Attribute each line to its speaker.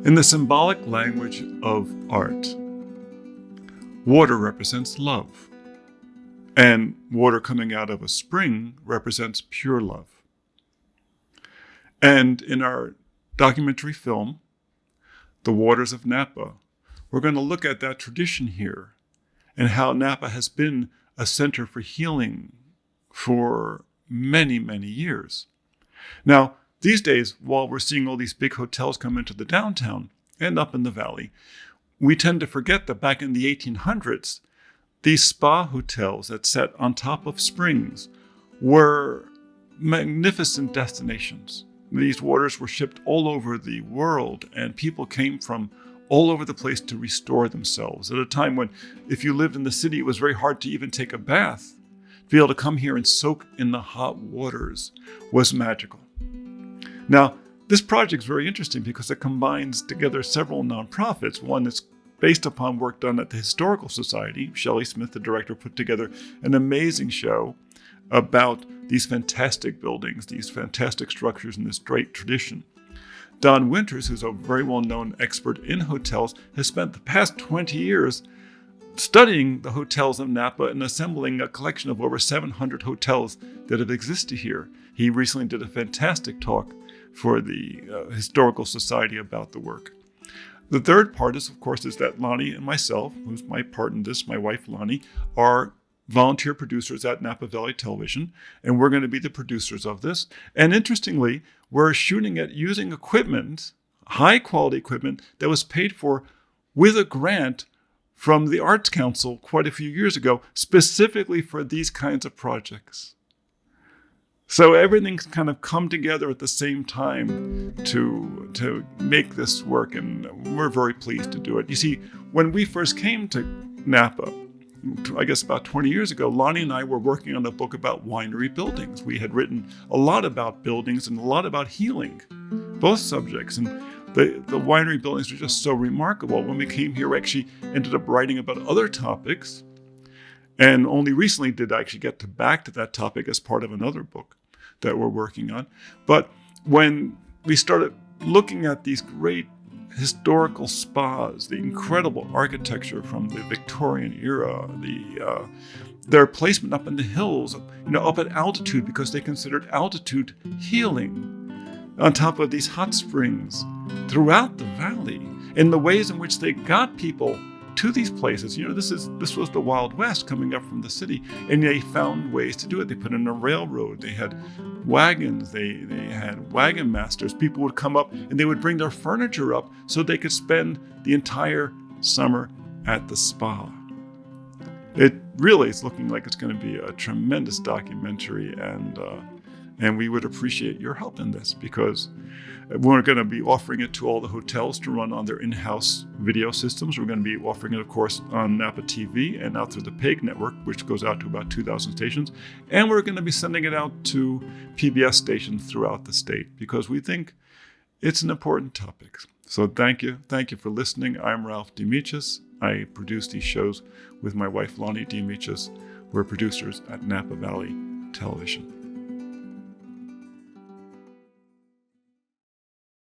Speaker 1: In the symbolic language of art, water represents love, and water coming out of a spring represents pure love. And in our documentary film, The Waters of Napa, we're going to look at that tradition here and how Napa has been a center for healing for many, many years. Now, these days, while we're seeing all these big hotels come into the downtown and up in the valley, we tend to forget that back in the 1800s, these spa hotels that sat on top of springs were magnificent destinations. These waters were shipped all over the world, and people came from all over the place to restore themselves. At a time when, if you lived in the city, it was very hard to even take a bath. To be able to come here and soak in the hot waters was magical. Now, this project is very interesting because it combines together several nonprofits. One that's based upon work done at the Historical Society. Shelley Smith, the director, put together an amazing show about these fantastic buildings, these fantastic structures, and this great tradition. Don Winters, who's a very well-known expert in hotels, has spent the past 20 years studying the hotels of Napa and assembling a collection of over 700 hotels that have existed here. He recently did a fantastic talk for the Historical Society about the work. The third part is, of course, is that Lonnie and myself, who's my part in this, my wife Lonnie, are volunteer producers at Napa Valley Television, and we're going to be the producers of this. And interestingly, we're shooting it using equipment, high quality equipment, that was paid for with a grant from the Arts Council quite a few years ago, specifically for these kinds of projects. So everything's kind of come together at the same time to make this work, and we're very pleased to do it. You see, when we first came to Napa, I guess about 20 years ago, Lonnie and I were working on a book about winery buildings. We had written a lot about buildings and a lot about healing, both subjects. And the winery buildings are just so remarkable. When we came here, we actually ended up writing about other topics. And only recently did I actually get back to that topic as part of another book that we're working on. But when we started looking at these great historical spas, the incredible architecture from the Victorian era, their placement up in the hills, up at altitude because they considered altitude healing, on top of these hot springs throughout the valley, in the ways in which they got people to these places. This was the Wild West coming up from the city, and they found ways to do it. They put in a railroad. They had wagons. They had wagon masters. People would come up and they would bring their furniture up so they could spend the entire summer at the spa. It really is looking like it's going to be a tremendous documentary, and we would appreciate your help in this, because we're going to be offering it to all the hotels to run on their in-house video systems. We're going to be offering it, of course, on Napa TV and out through the PEG network, which goes out to about 2,000 stations. And we're going to be sending it out to PBS stations throughout the state, because we think it's an important topic. So thank you. Thank you for listening. I'm Ralph DeAmicis. I produce these shows with my wife, Lonnie DeAmicis. We're producers at Napa Valley Television.